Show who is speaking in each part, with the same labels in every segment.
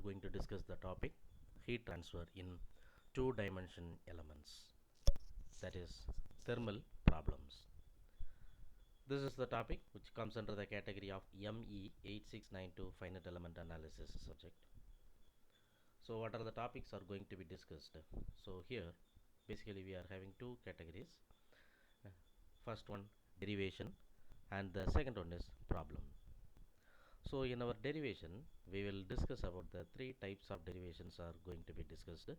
Speaker 1: going to discuss the topic heat transfer in two-dimension elements, that is thermal problems. This is the topic which comes under the category of ME8692 finite element analysis subject. So what are the topics are going to be discussed? So here basically we are having two categories. First one derivation and the second one is problem. So in our derivation we will discuss about the three types of derivations are going to be discussed.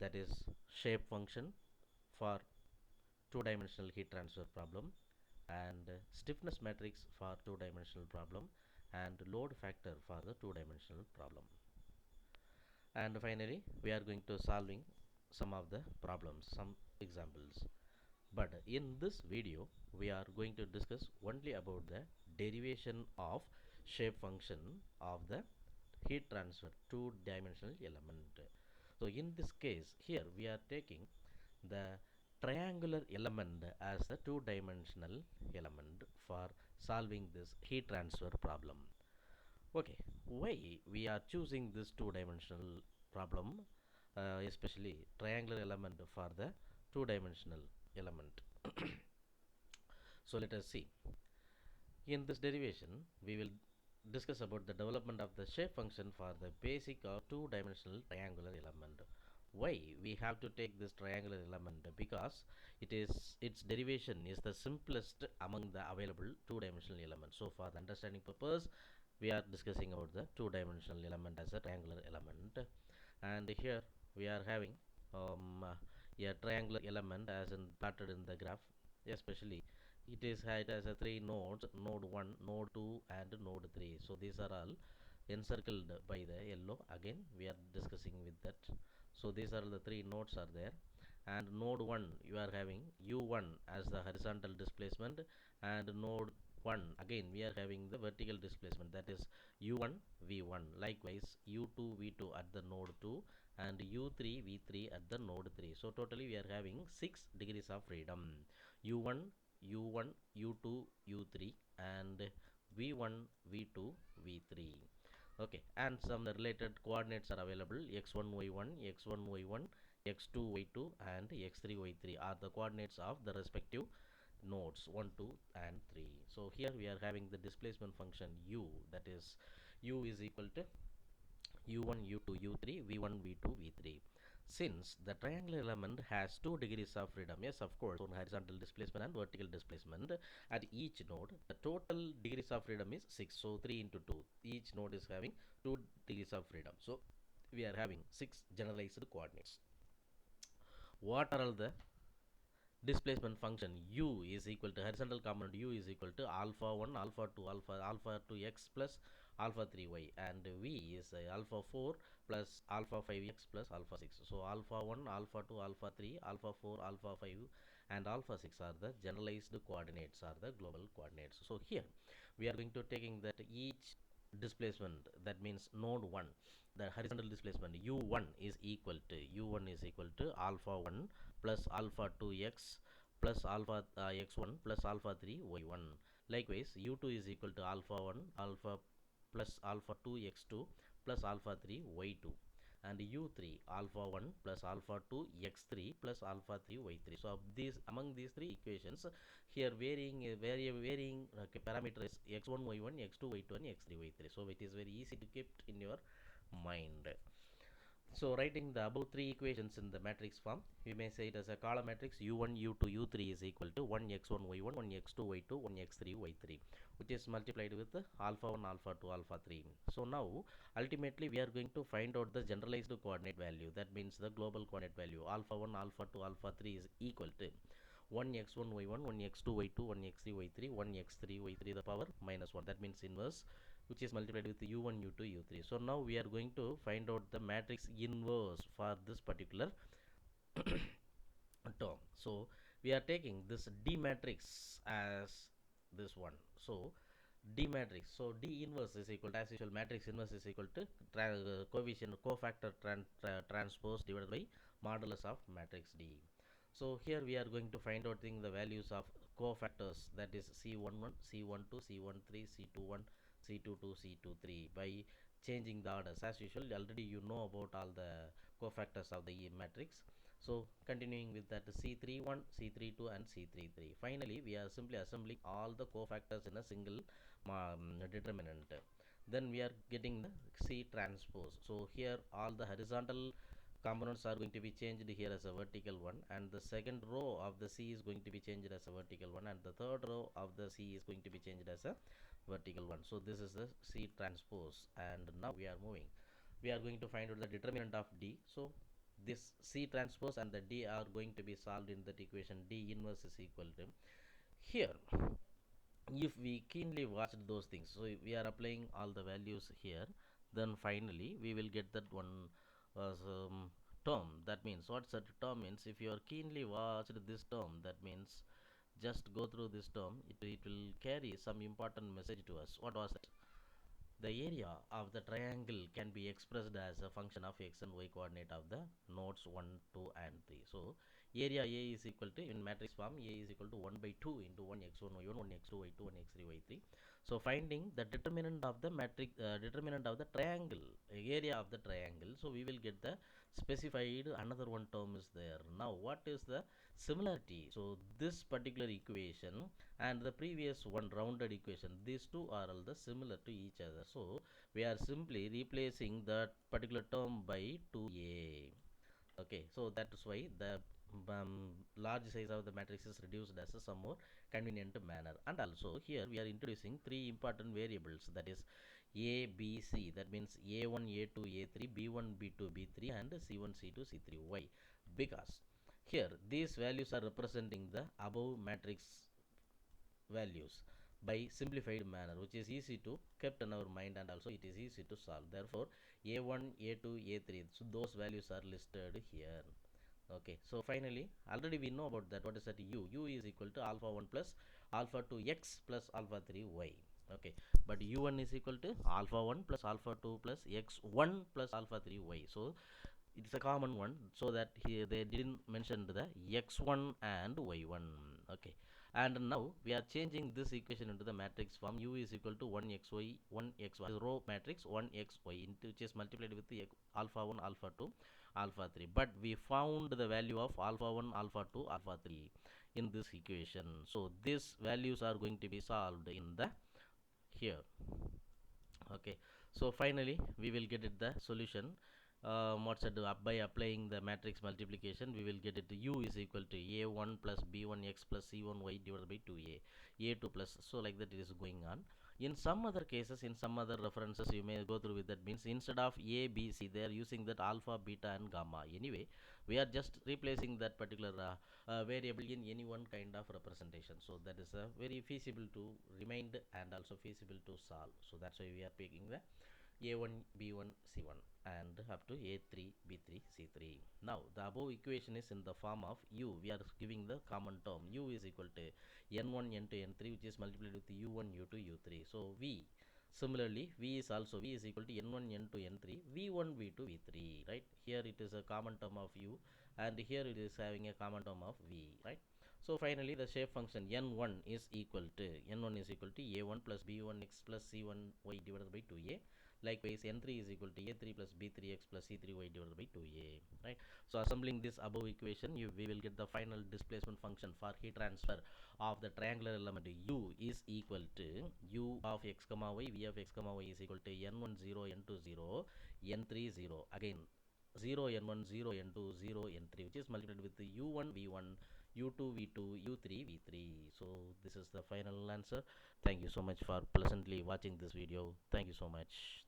Speaker 1: That is shape function for two-dimensional heat transfer problem, and stiffness matrix for two-dimensional problem, and load factor for the two-dimensional problem. And finally we are going to solving some of the problems, some examples. But in this video we are going to discuss only about the derivation of shape function of the heat transfer two-dimensional element. So in this case here we are taking the triangular element as a two-dimensional element for solving this heat transfer problem. Okay, why we are choosing this two-dimensional problem, especially triangular element for the two-dimensional element? So let us see. In this derivation we will discuss about the development of the shape function for the basic or two-dimensional triangular element. Why we have to take this triangular element? Because its derivation is the simplest among the available two-dimensional elements. So for the understanding purpose we are discussing about the two-dimensional element as a triangular element. And here we are having a triangular element as in plotted in the graph, especially it has a three nodes, node 1, node 2 and node 3. So these are all encircled by the yellow. Again we are discussing with that. So these are the three nodes are there, and node 1 you are having u1 as the horizontal displacement, and node 1 again we are having the vertical displacement, that is u1 v1. Likewise u2 v2 at the node 2 and u3 v3 at the node 3. So totally we are having 6 degrees of freedom: u1 u1 u2 u3 and v1 v2 v3. Okay, and some related coordinates are available: x1 y1 x1 y1 x2 y2 and x3 y3 are the coordinates of the respective nodes 1 2 and 3. So here we are having the displacement function u, that is u is equal to u1 u2 u3 v1 v2 v3. Since the triangular element has 2 degrees of freedom, yes of course, on horizontal displacement and vertical displacement at each node, the total degrees of freedom is 6. So 3 into 2, each node is having 2 degrees of freedom. So we are having 6 generalized coordinates. What are all the displacement function? U is equal to horizontal component u is equal to alpha 1 alpha 2 alpha 2 x plus alpha 3 y, and v is alpha 4 plus alpha 5 x plus alpha 6. So alpha 1 alpha 2 alpha 3 alpha 4 alpha 5 and alpha 6 are the generalized coordinates, are the global coordinates. So here we are going to taking that each displacement, that means node 1, the horizontal displacement u1 is equal to alpha 1 plus alpha 2x plus alpha x1 plus alpha 3 y1. Likewise u2 is equal to alpha 1 alpha plus alpha 2 x2 plus alpha 3 y2, and u3 alpha 1 plus alpha 2 x3 plus alpha 3 y3. So these, among these three equations, here varying parameter is x1 y1 x2 y2 and x3 y3. So it is very easy to keep in your mind. So writing the above three equations in the matrix form, we may say it as a column matrix u1 u2 u3 is equal to 1 x1 y1 1 x2 y2 1 x3 y3, which is multiplied with alpha 1 alpha 2 alpha 3. So now ultimately we are going to find out the generalized coordinate value, that means the global coordinate value alpha 1 alpha 2 alpha 3 is equal to 1 x1 y1 1 x2 y2 1 x3 y3 1 x3 y3 the power minus 1, that means inverse, which is multiplied with u1 u2 u3. So now we are going to find out the matrix inverse for this particular term. So we are taking this D matrix as this one. So D matrix, so D inverse is equal to, as usual, matrix inverse is equal to coefficient cofactor transpose divided by modulus of matrix D. So here we are going to find out the values of cofactors, that is C11, C12, C13, C21, C22, C23 by changing the orders. As usual, already you know about all the cofactors of the matrix. So continuing with that, C31, C32 and C33. Finally, we are simply assembling all the cofactors in a single determinant. Then we are getting the C transpose. So here all the horizontal components are going to be changed here as a vertical one, and the second row of the C is going to be changed as a vertical one, and the third row of the C is going to be changed as a vertical one. So this is the C transpose, and now we are moving. We are going to find out the determinant of D. So this C transpose and the D are going to be solved in that equation. D inverse is equal to, here if we keenly watch those things, so we are applying all the values here, then finally we will get that one term. That means, what's that term means? If you are keenly watched this term, that means just go through this term, it will carry some important message to us. What was it? The area of the triangle can be expressed as a function of x and y coordinate of the nodes 1, 2 and 3. So area A is equal to, in matrix form, A is equal to 1 by 2 into 1x1 y1, 1x2 y2, 1x3 y3. So finding the determinant of the matrix, determinant of the triangle, area of the triangle. So we will get the specified another one term is there. Now what is the similarity? So this particular equation and the previous one rounded equation, these two are all the similar to each other. So we are simply replacing that particular term by 2a. Okay, so that is why the large size of the matrix is reduced as a some more convenient manner. And also here we are introducing three important variables, that is a, b, c. That means a1, a2, a3, b1, b2, b3 and c1, c2, c3. Why? Because here these values are representing the above matrix values by simplified manner, which is easy to kept in our mind, and also it is easy to solve. Therefore a1, a2, a3, so those values are listed here. Okay, so finally already we know about that. What is that? U is equal to alpha 1 plus alpha 2 x plus alpha 3 y. Okay, but u1 is equal to alpha 1 plus alpha 2 plus x1 plus alpha 3 y. So it's a common one, so that here they didn't mention the x1 and y1. Okay, and now we are changing this equation into the matrix form. U is equal to 1xy 1xy, row matrix 1xy, into which is multiplied with the alpha 1 alpha 2 alpha 3. But we found the value of alpha 1 alpha 2 alpha 3 in this equation. So these values are going to be solved in the here. Okay, so finally we will get it the solution. What's it do? By applying the matrix multiplication, we will get it u is equal to a1 plus b1x plus c1y divided by 2a, a2 plus, so like that it is going on. In some other cases, in some other references, you may go through with that, means instead of a, b, c, they are using that alpha, beta and gamma. Anyway, we are just replacing that particular variable in any one kind of representation. So that is very feasible to remind and also feasible to solve. So that's why we are picking the a1, b1, c1 and up to a3, b3, c3. Now the above equation is in the form of u. We are giving the common term. U is equal to n1, n2, n3, which is multiplied with u1, u2, u3. So v, similarly v is also, v is equal to n1, n2, n3, v1, v2, v3, right? Here it is a common term of u, and here it is having a common term of v, right? So finally the shape function n1 is equal to a1 plus b1x plus c1y divided by 2a. Likewise n3 is equal to a3 plus b3x plus c3y divided by 2a, right? So assembling this above equation, we will get the final displacement function for heat transfer of the triangular element. U is equal to u of x comma y, v of x comma y is equal to n1 0, n2 0, n3 0, again 0 n1 0 n2 0 n3, which is multiplied with u1 v1 u2 v2 u3 v3. So this is the final answer. Thank you so much for pleasantly watching this video. Thank you so much.